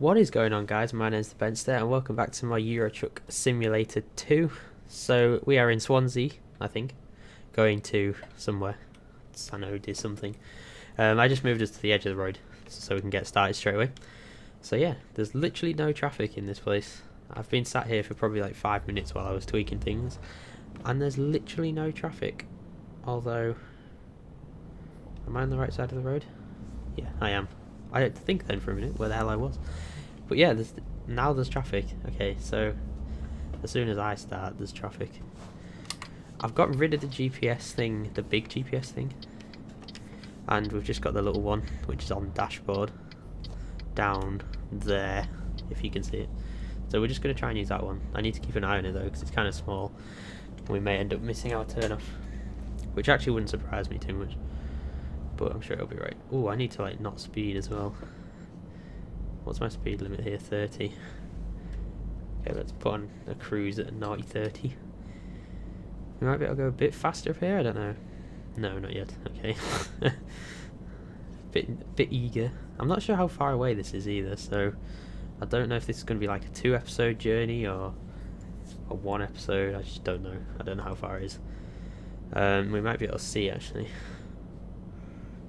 What is going on, guys? My name is Benster and welcome back to my Euro Truck Simulator 2. So we are in Swansea, I think, going to somewhere. I know did something. I just moved us to the edge of the road so we can get started straight away. So yeah, there's literally no traffic in this place. I've been sat here for probably like 5 minutes while I was tweaking things, and there's literally no traffic. Although, am I on the right side of the road? Yeah, I am. I had to think then for a minute where the hell I was. But yeah, now there's traffic. Okay, so as soon as I start, there's traffic. I've got rid of the GPS thing, the big GPS thing. And we've just got the little one, which is on the dashboard. Down there, if you can see it. So we're just going to try and use that one. I need to keep an eye on it though, because it's kind of small. We may end up missing our turn off. Which actually wouldn't surprise me too much. But I'm sure it'll be right. Oh, I need to like not speed as well. What's my speed limit here? 30. Okay, let's put on a cruise at 30. We might be able to go a bit faster up here, I don't know. No, not yet. Okay. bit eager. I'm not sure how far away this is either, so I don't know if this is going to be like a 2-episode journey or a 1 episode. I just don't know. I don't know how far it is. We might be able to see actually.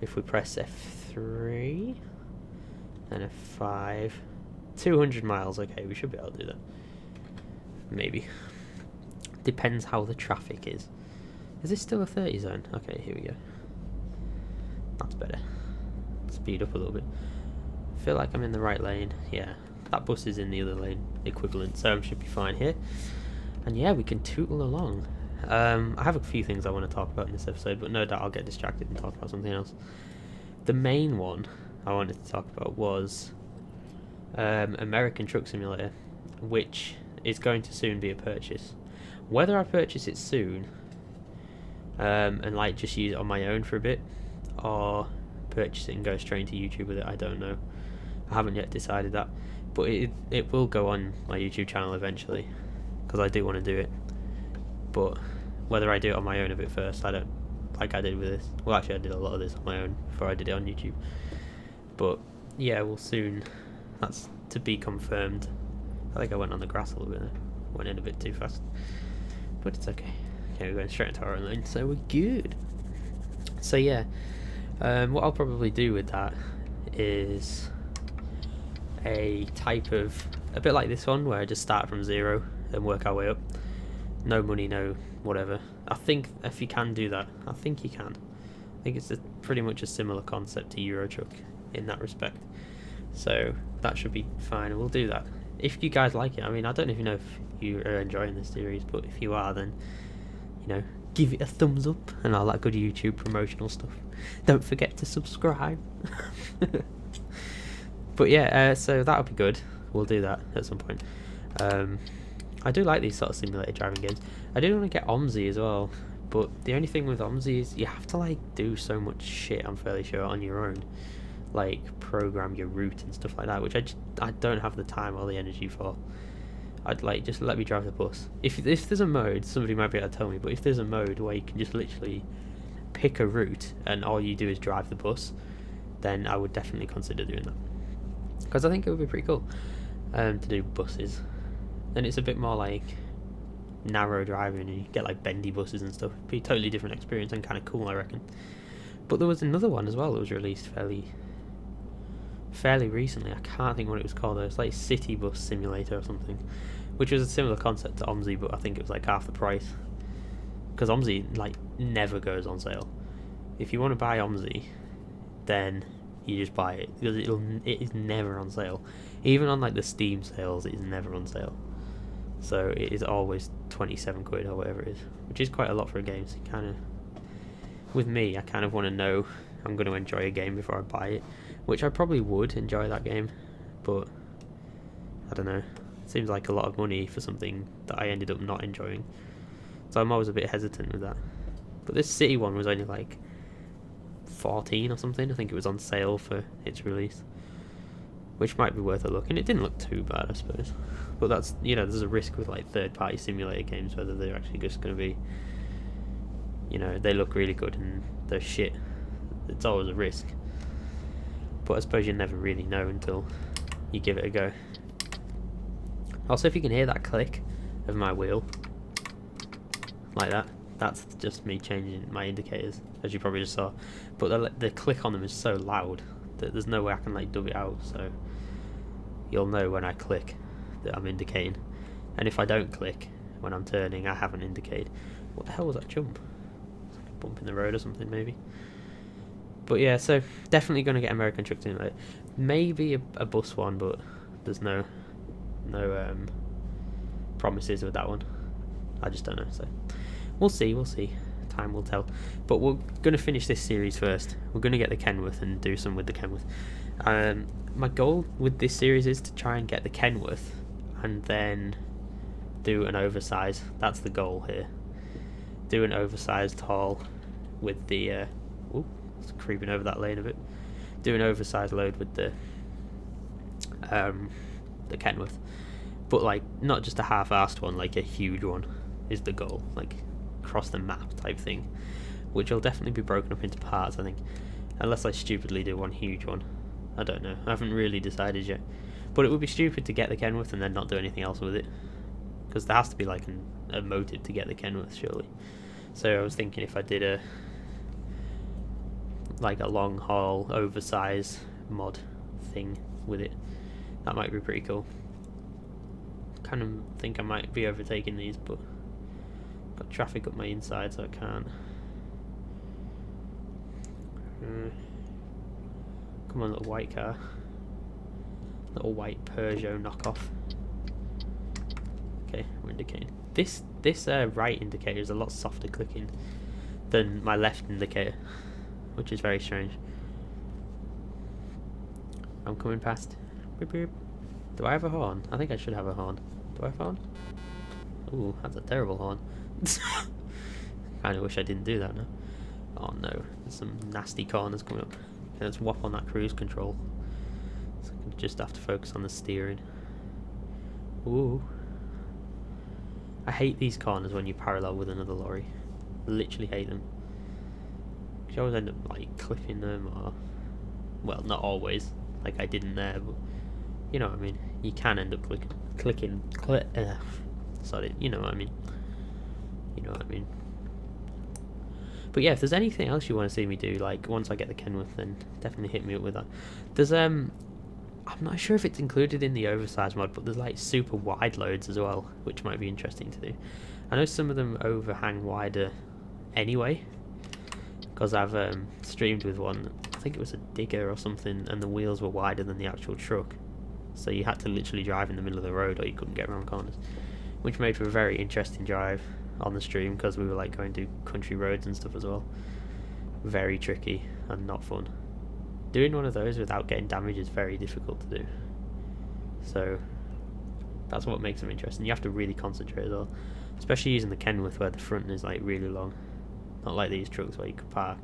If we press F3 and F5, 200 miles. Okay, we should be able to do that. Maybe. Depends how the traffic is. Is this still a 30 zone? Okay, here we go. That's better. Speed up a little bit. I feel like I'm in the right lane. Yeah, that bus is in the other lane equivalent, so I should be fine here. And yeah, we can tootle along. I have a few things I want to talk about in this episode, but no doubt I'll get distracted and talk about something else. The main one I wanted to talk about was American Truck Simulator, which is going to soon be a purchase. Whether I purchase it soon and like just use it on my own for a bit, or purchase it and go straight into YouTube with it, I don't know. I haven't yet decided that, but it will go on my YouTube channel eventually, because I do want to do it. But whether I do it on my own a bit first, I don't, like I did with this. Well, actually I did a lot of this on my own before I did it on YouTube. But yeah, we'll soon. That's to be confirmed. I think I went on the grass a little bit there. Went in a bit too fast. But it's okay. Okay, we're going straight into our own lane, so we're good. So yeah, what I'll probably do with that is a type of, a bit like this one, where I just start from 0 and work our way up. No money, no whatever. I think if you can do that, I think you can. I think it's pretty much a similar concept to Euro Truck in that respect. So that should be fine, and we'll do that. If you guys like it, I mean, I don't even know if you are enjoying this series, but if you are, then, you know, give it a thumbs up and all that good YouTube promotional stuff. Don't forget to subscribe. But yeah, so that'll be good. We'll do that at some point. I do like these sort of simulator driving games. I do want to get OMSI as well, but the only thing with OMSI is you have to like do so much shit, I'm fairly sure, on your own. Like program your route and stuff like that, which I don't have the time or the energy for. I'd like, just let me drive the bus. If there's a mode, somebody might be able to tell me, but if there's a mode where you can just literally pick a route and all you do is drive the bus, then I would definitely consider doing that. Because I think it would be pretty cool to do buses. And it's a bit more like narrow driving, and you get like bendy buses and stuff. It'd be a totally different experience and kind of cool, I reckon. But there was another one as well that was released fairly recently. I can't think what it was called though. It's like City Bus Simulator or something, which was a similar concept to OMSI, but I think it was like half the price. Because OMSI like never goes on sale. If you want to buy OMSI, then you just buy it, because it is never on sale. Even on like the Steam sales, it is never on sale. So it is always 27 quid or whatever it is, which is quite a lot for a game. So kind of, with me, I kind of want to know I'm going to enjoy a game before I buy it, which I probably would enjoy that game, but I don't know. It seems like a lot of money for something that I ended up not enjoying. So I'm always a bit hesitant with that. But this City one was only like 14 or something. I think it was on sale for its release, which might be worth a look. And it didn't look too bad, I suppose. But that's, you know, there's a risk with like third-party simulator games, whether they're actually just going to be, you know, they look really good and they're shit. It's always a risk. But I suppose you never really know until you give it a go. Also, if you can hear that click of my wheel, like that, that's just me changing my indicators, as you probably just saw. But the click on them is so loud that there's no way I can like dub it out, so you'll know when I click that I'm indicating. And if I don't click when I'm turning, I haven't indicated. What the hell was that jump? It's like a bump in the road or something, maybe. But yeah, so definitely going to get American Truck Simulator. Maybe a bus one, but there's no promises with that one. I just don't know, so we'll see. Time will tell. But we're going to finish this series first. We're going to get the Kenworth and do some with the Kenworth. My goal with this series is to try and get the Kenworth and then do an oversize. That's the goal here. Do an oversized haul with the it's creeping over that lane a bit. Do an oversized load with the Kenworth, but like not just a half-assed one, like a huge one is the goal, like across the map type thing, which will definitely be broken up into parts, I think, unless I stupidly do one huge one. I don't know, I haven't really decided yet, but it would be stupid to get the Kenworth and then not do anything else with it, because there has to be like a motive to get the Kenworth, surely. So I was thinking if I did a long haul oversize mod thing with it, that might be pretty cool. Kind of think I might be overtaking these, but got traffic up my inside, so I can't. Come on, little white car, little white Peugeot knockoff. Okay, we're indicating. This right indicator is a lot softer clicking than my left indicator, which is very strange. I'm coming past. Beep, beep. Do I have a horn? I think I should have a horn. Do I have a horn? Ooh, that's a terrible horn. Kinda wish I didn't do that now. Oh no, there's some nasty corners coming up. Okay, let's whop on that cruise control. So I can just have to focus on the steering. Ooh. I hate these corners when you parallel with another lorry. Literally hate them. You always end up like clipping them, or well, not always, like I didn't there, but you know what I mean. You can end up clicking. Sorry, you know what I mean. You know what I mean. But yeah, if there's anything else you want to see me do, like once I get the Kenworth, then definitely hit me up with that. There's I'm not sure if it's included in the oversize mod, but there's like super wide loads as well, which might be interesting to do. I know some of them overhang wider anyway, because I've streamed with one, I think it was a digger or something, and the wheels were wider than the actual truck, so you had to literally drive in the middle of the road or you couldn't get around corners, which made for a very interesting drive on the stream, because we were like going to country roads and stuff as well. Very tricky and not fun. Doing one of those without getting damage is very difficult to do, so that's what makes them interesting. You have to really concentrate as well, especially using the Kenworth where the front is like really long. Not like these trucks where you could park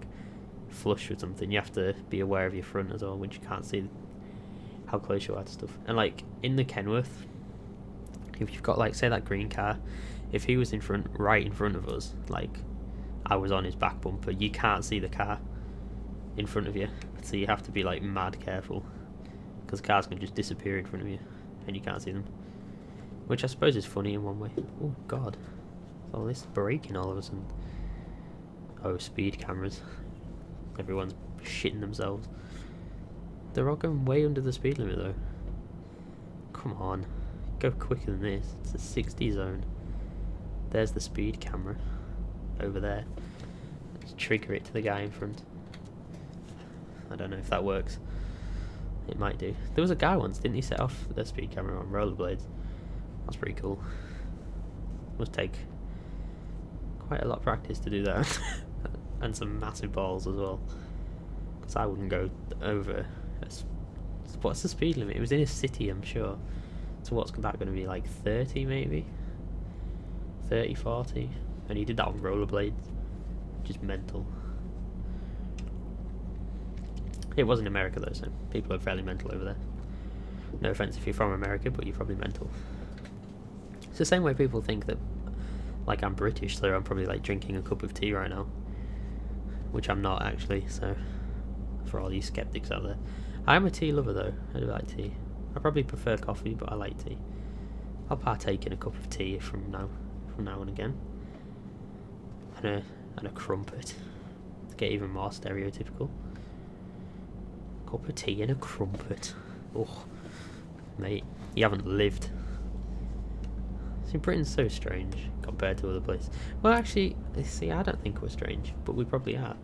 flush with something. You have to be aware of your front as well, which you can't see how close you are to stuff. And like in the Kenworth, if you've got like say that green car, if he was in front, right in front of us, like I was on his back bumper, you can't see the car in front of you, so you have to be like mad careful, because cars can just disappear in front of you and you can't see them, which I suppose is funny in one way. Oh god, all this braking all of a sudden. Oh, speed cameras. Everyone's shitting themselves. They're all going way under the speed limit though. Come on, go quicker than this. It's a 60 zone. There's the speed camera over there. Let's trigger it to the guy in front. I don't know if that works. It might do. There was a guy once, didn't he set off the speed camera on rollerblades? That's pretty cool. Must take quite a lot of practice to do that. And some massive balls as well, because I wouldn't go over what's the speed limit? It was in a city, I'm sure, so what's that going to be, like 30 maybe, 30, 40, and he did that on rollerblades, which is mental. It was in America though, so people are fairly mental over there. No offense if you're from America, but you're probably mental. It's the same way people think that like I'm British, so I'm probably like drinking a cup of tea right now, which I'm not actually, so for all you skeptics out there. I'm a tea lover though, I do like tea. I probably prefer coffee, but I like tea. I'll partake in a cup of tea from now and again. And a crumpet. To get even more stereotypical. Cup of tea and a crumpet. Oh, mate, you haven't lived. See, Britain's so strange compared to other places. Well, actually, see, I don't think we're strange, but we probably are.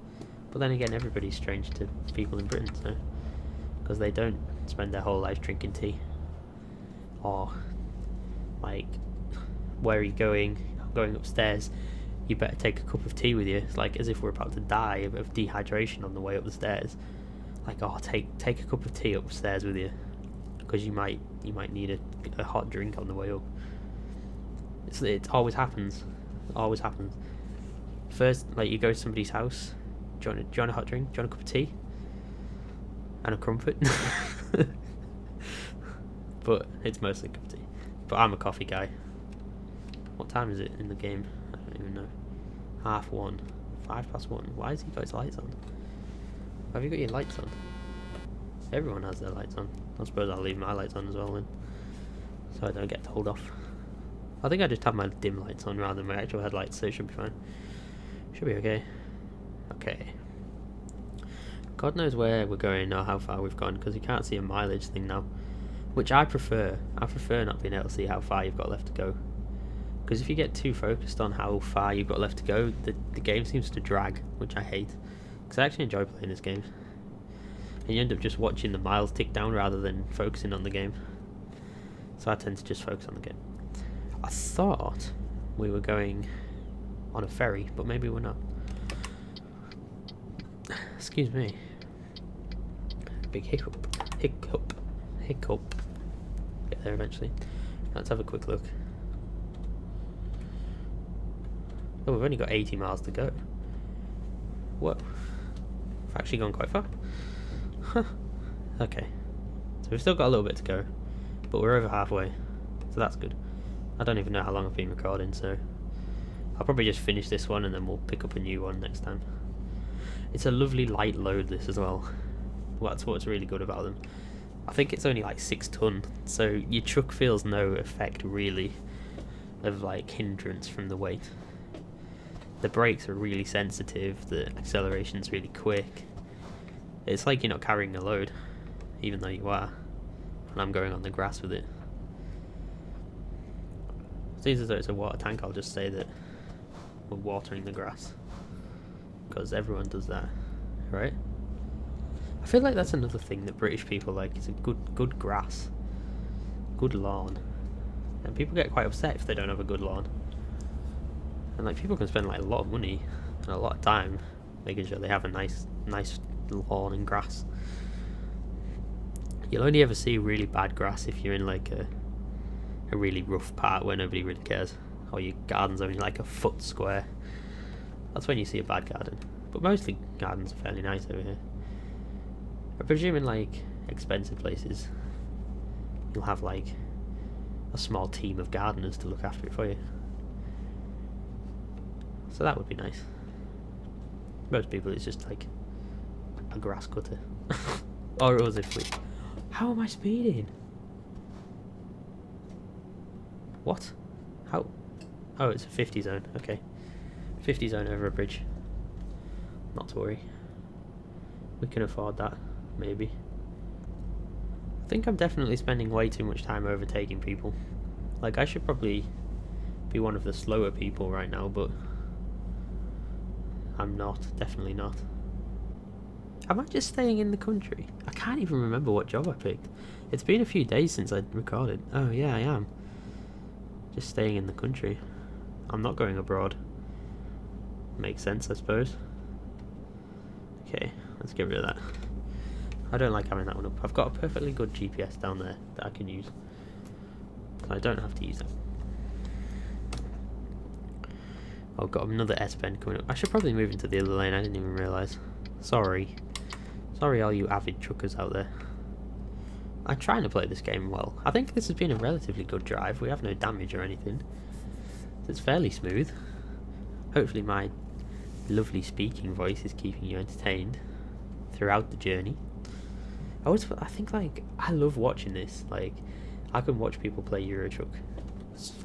But then again, everybody's strange to people in Britain, so because they don't spend their whole life drinking tea. Or, like, where are you going? I'm going upstairs. You better take a cup of tea with you. It's like as if we're about to die of dehydration on the way up the stairs. Like, oh, take a cup of tea upstairs with you, because you might need a hot drink on the way up. It always happens. It always happens. First, like, you go to somebody's house. Do you want a hot drink? Do you want a cup of tea? And a crumpet? But it's mostly a cup of tea. But I'm a coffee guy. What time is it in the game? I don't even know. 1:30. 1:05. Why has he got his lights on? Have you got your lights on? Everyone has their lights on. I suppose I'll leave my lights on as well then, so I don't get told off. I think I just have my dim lights on rather than my actual headlights, so it should be fine. Should be okay. Okay. God knows where we're going or how far we've gone, because you can't see a mileage thing now, which I prefer. I prefer not being able to see how far you've got left to go, because if you get too focused on how far you've got left to go, the game seems to drag, which I hate, because I actually enjoy playing this game. And you end up just watching the miles tick down rather than focusing on the game. So I tend to just focus on the game. I thought we were going on a ferry, but maybe we're not. Excuse me. Big hiccup. Get there eventually. Let's have a quick look. Oh, we've only got 80 miles to go. Whoa. We've actually gone quite far. Huh. Okay. So we've still got a little bit to go, but we're over halfway. So that's good. I don't even know how long I've been recording, so I'll probably just finish this one and then we'll pick up a new one next time. It's a lovely light load, this as well. That's what's really good about them. I think it's only like 6 ton, so your truck feels no effect really of like hindrance from the weight. The brakes are really sensitive, the acceleration's really quick. It's like you're not carrying a load, even though you are. And I'm going on the grass with it. Seems as though it's a water tank, I'll just say that we're watering the grass, because everyone does that, right? I feel like that's another thing that British people like, is a good grass, good lawn. And people get quite upset if they don't have a good lawn. And like, people can spend like a lot of money and a lot of time making sure they have a nice lawn and grass. You'll only ever see really bad grass if you're in like a really rough part where nobody really cares, or your garden's only like a foot square. That's when you see a bad garden. But mostly gardens are fairly nice over here. I presume in like expensive places you'll have like a small team of gardeners to look after it for you. So that would be nice. Most people it's just like a grass cutter. Or as if we... How am I speeding? What? How? Oh, it's a 50 zone. Okay. 50 zone over a bridge. Not to worry. We can afford that, maybe. I think I'm definitely spending way too much time overtaking people. Like, I should probably be one of the slower people right now, but I'm not. Definitely not. Am I just staying in the country? I can't even remember what job I picked. It's been a few days since I recorded. Oh yeah, I am. Just staying in the country. I'm not going abroad. Makes sense, I suppose. Okay, let's get rid of that. I don't like having that one up. I've got a perfectly good GPS down there that I can use, so I don't have to use that. Oh, I've got another S-bend coming up. I should probably move into the other lane, I didn't even realise. Sorry. Sorry all you avid truckers out there. I'm trying to play this game well. I think this has been a relatively good drive. We have no damage or anything. It's fairly smooth. Hopefully my lovely speaking voice is keeping you entertained throughout the journey. I think like I love watching this. Like I can watch people play Euro Truck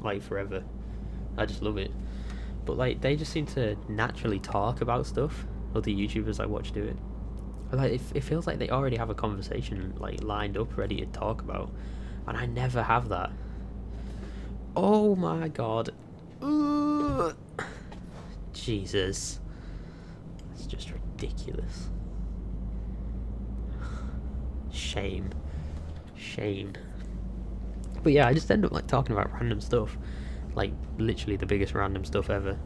like forever. I just love it. But like they just seem to naturally talk about stuff. Other YouTubers I watch do it. Like it feels like they already have a conversation like lined up, ready to talk about, and I never have that. Oh my god. Ugh. Jesus. It's just ridiculous. Shame. But yeah, I just end up like talking about random stuff. Like literally the biggest random stuff ever.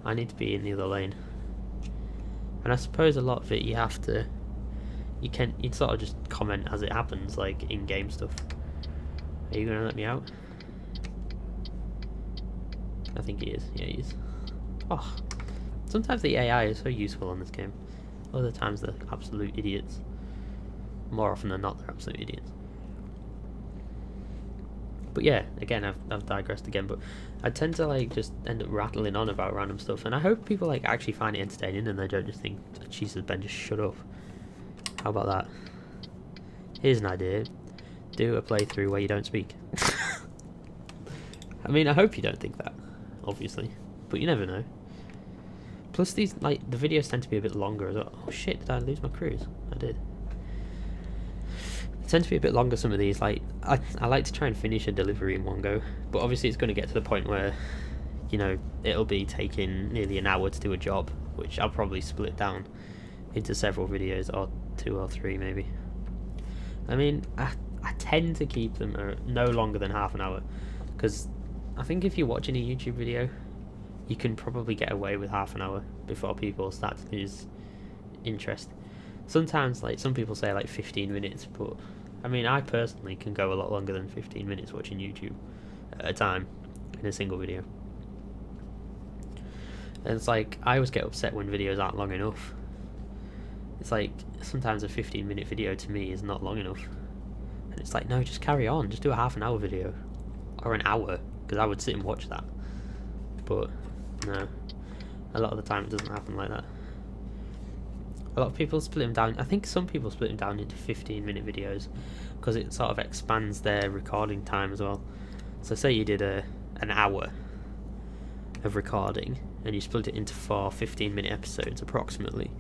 I need to be in the other lane. And I suppose a lot of it you'd sort of just comment as it happens, like in-game stuff. Are you gonna let me out? I think he is. Yeah, he is. Oh, sometimes the AI is so useful on this game. Other times they're absolute idiots. More often than not, they're absolute idiots. But yeah, again, I've digressed again. But I tend to like just end up rattling on about random stuff, and I hope people like actually find it entertaining and they don't just think, Jesus, Ben, just shut up. How about that? Here's an idea: do a playthrough where you don't speak. I mean, I hope you don't think that, obviously, but you never know. Plus, these like the videos tend to be a bit longer as well. Oh shit! Did I lose my cruise? I did. They tend to be a bit longer. Some of these, like I like to try and finish a delivery in one go, but obviously it's going to get to the point where, you know, it'll be taking nearly an hour to do a job, which I'll probably split down into several videos, or 2 or 3 maybe. I mean, I tend to keep them no longer than half an hour, because I think if you're watching a YouTube video, you can probably get away with half an hour before people start to lose interest. Sometimes, like, some people say like 15 minutes, but I mean, I personally can go a lot longer than 15 minutes watching YouTube at a time in a single video. And it's like, I always get upset when videos aren't long enough. It's like, sometimes a 15-minute video to me is not long enough. And it's like, no, just carry on. Just do a half an hour video. Or an hour, because I would sit and watch that. But, no. A lot of the time it doesn't happen like that. A lot of people split them down. I think some people split them down into 15-minute videos, because it sort of expands their recording time as well. So say you did an hour of recording, and you split it into 4 15-minute episodes approximately,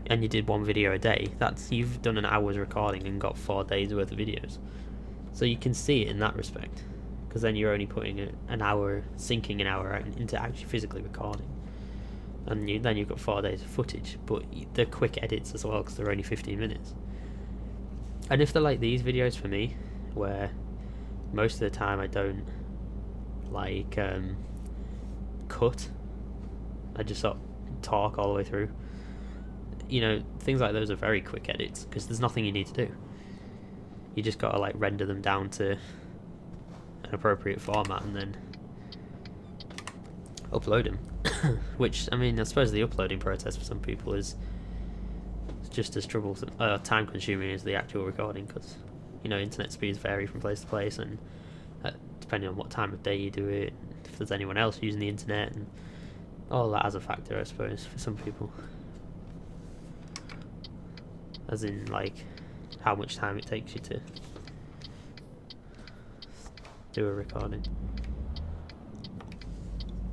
and you did one video a day, you've done an hour's recording and got 4 days worth of videos. So you can see it in that respect, because then you're only putting an hour, sinking an hour out into actually physically recording, and then you've got 4 days of footage. But they're quick edits as well, because they're only 15 minutes. And if they're like these videos for me, where most of the time I don't like cut, I just sort of talk all the way through, you know, things like those are very quick edits, because there's nothing you need to do. You just gotta like render them down to an appropriate format and then upload them. Which, I mean, I suppose the uploading process for some people is just as troublesome, time consuming as the actual recording, because, you know, internet speeds vary from place to place, and depending on what time of day you do it, if there's anyone else using the internet, and all that as a factor, I suppose, for some people. As in, like, how much time it takes you to do a recording.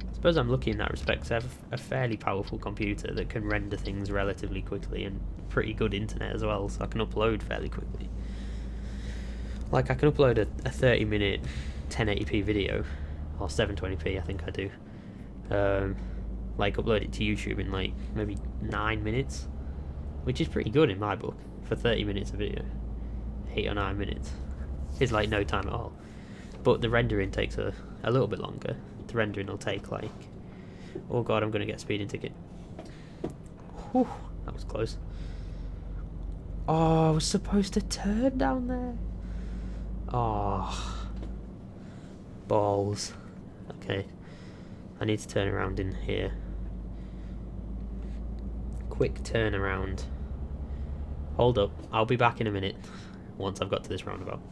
I suppose I'm lucky in that respect, because I have a fairly powerful computer that can render things relatively quickly, and pretty good internet as well, so I can upload fairly quickly. Like, I can upload a 30-minute 1080p video, or 720p I think I do. Like, upload it to YouTube in like maybe 9 minutes, which is pretty good in my book for 30 minutes of video. 8 or 9 minutes is like no time at all. But the rendering takes a little bit longer. The rendering will take like, oh god, I'm going to get a speeding ticket. Whew, that was close. Oh, I was supposed to turn down there. Oh, balls. Okay, I need to turn around in here. Quick turnaround. Hold up, I'll be back in a minute once I've got to this roundabout.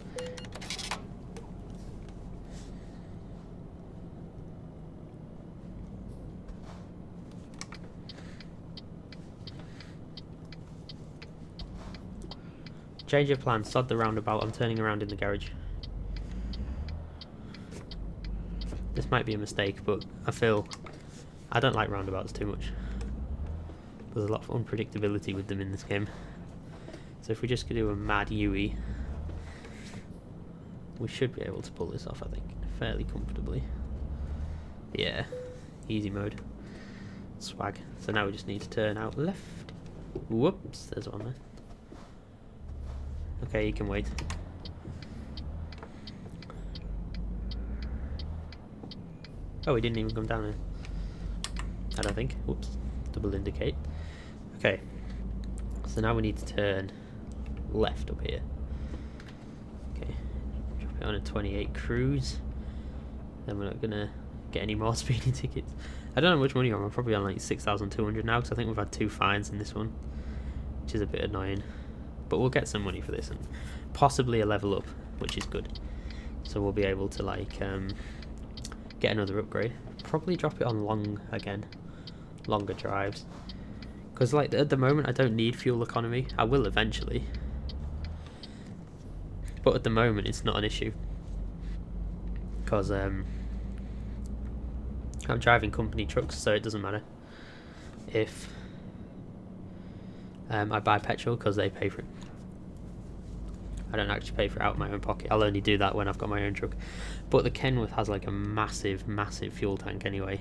Change your plan, sod the roundabout, I'm turning around in the garage. This might be a mistake, but I don't like roundabouts too much. There's a lot of unpredictability with them in this game. So if we just do a mad UE, we should be able to pull this off, I think, fairly comfortably. Yeah, easy mode. Swag. So now we just need to turn out left. Whoops, there's one there. Okay, you can wait. Oh, he didn't even come down here. I don't think. Whoops. Double indicate. Okay. So now we need to turn left up here. Okay. Drop it on a 28 cruise. Then we're not gonna get any more speeding tickets. I don't know how much money I'm probably on like 6,200 now, because I think we've had 2 fines in this one, which is a bit annoying. But we'll get some money for this and possibly a level up, which is good. So we'll be able to like get another upgrade. Probably drop it on longer drives. Because like at the moment I don't need fuel economy. I will eventually. But at the moment it's not an issue. Because I'm driving company trucks, so it doesn't matter if I buy petrol, because they pay for it. I don't actually pay for it out of my own pocket. I'll only do that when I've got my own truck. But the Kenworth has like a massive fuel tank anyway.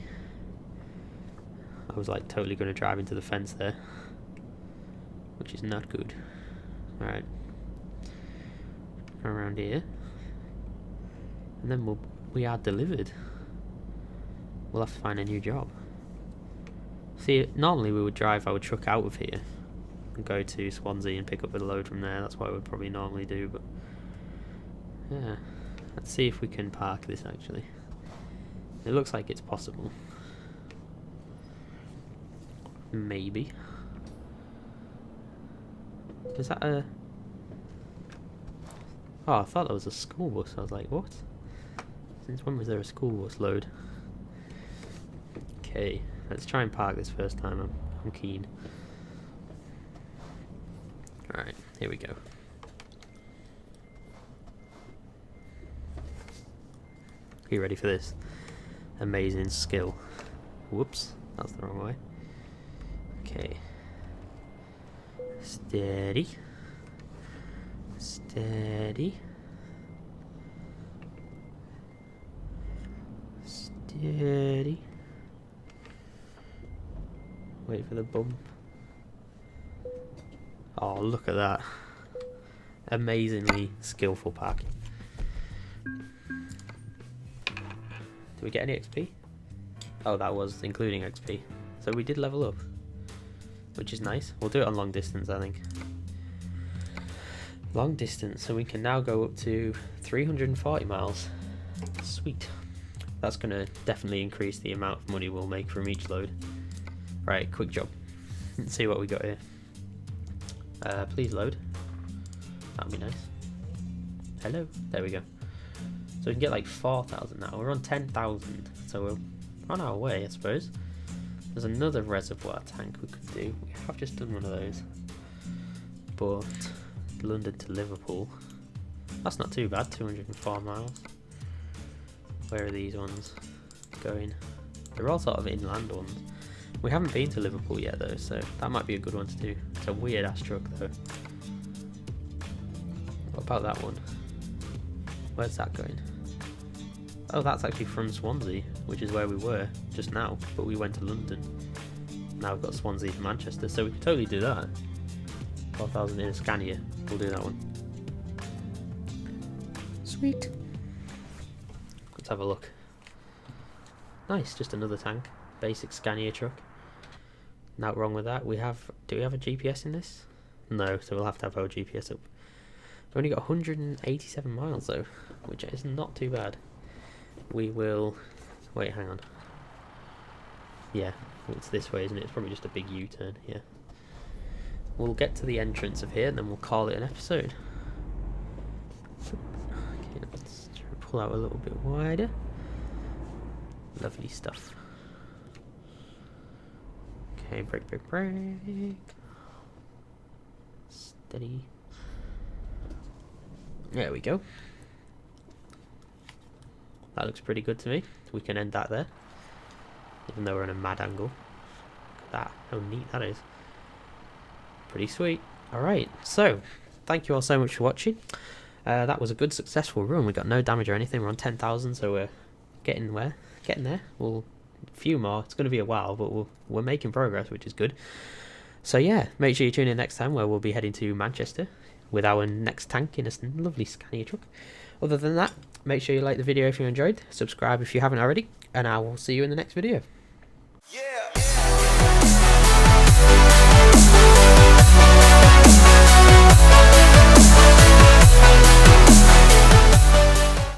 I was like totally going to drive into the fence there, which is not good. Alright, around here, and then we are delivered. We'll have to find a new job. See, normally we would drive our truck out of here and go to Swansea and pick up a load from there. That's what we'd probably normally do, but yeah, let's see if we can park this actually. It looks like it's possible. Maybe. Is that a... Oh, I thought that was a school bus. I was like, what? Since when was there a school bus load? Okay, let's try and park this first time. I'm keen. Alright, here we go. Are you ready for this? Amazing skill. Whoops, that's the wrong way. Okay. Steady. Steady. Steady. Wait for the bump. Oh, look at that. Amazingly skillful parking. Did we get any XP? Oh, that was including XP. So we did level up, which is nice. We'll do it on long distance, I think. Long distance, so we can now go up to 340 miles. Sweet. That's going to definitely increase the amount of money we'll make from each load. Right, quick job. Let's see what we got here. Please load. That'd be nice. Hello. There we go. So we can get like 4,000 now. We're on 10,000, so we're on our way, I suppose. There's another reservoir tank we could do. We have just done one of those. But London to Liverpool. That's not too bad, 204 miles. Where are these ones going? They're all sort of inland ones. We haven't been to Liverpool yet though, so that might be a good one to do. It's a weird ass truck though. What about that one? Where's that going? Oh, that's actually from Swansea, which is where we were just now, but we went to London. Now we've got Swansea to Manchester, so we could totally do that. 4,000 in a Scania, we'll do that one. Sweet. Let's have a look. Nice, just another tank. Basic Scania truck. Not wrong with that. Do we have a GPS in this? No, so we'll have to have our GPS up. We've only got 187 miles though, which is not too bad. We will... Wait, hang on. Yeah, it's this way, isn't it? It's probably just a big U-turn, yeah. We'll get to the entrance of here and then we'll call it an episode. Okay, let's try to pull out a little bit wider. Lovely stuff. Okay, brake, brake, brake. Steady. There we go. That looks pretty good to me. We can end that there. Even though we're in a mad angle. Look at that. How neat that is. Pretty sweet. Alright, so thank you all so much for watching. That was a good successful run. We got no damage or anything. We're on 10,000, so we're getting there. We'll a few more. It's going to be a while, but we're making progress, which is good. So yeah, make sure you tune in next time where we'll be heading to Manchester with our next tank in a lovely Scania truck. Other than that, make sure you like the video if you enjoyed, subscribe if you haven't already, and I will see you in the next video.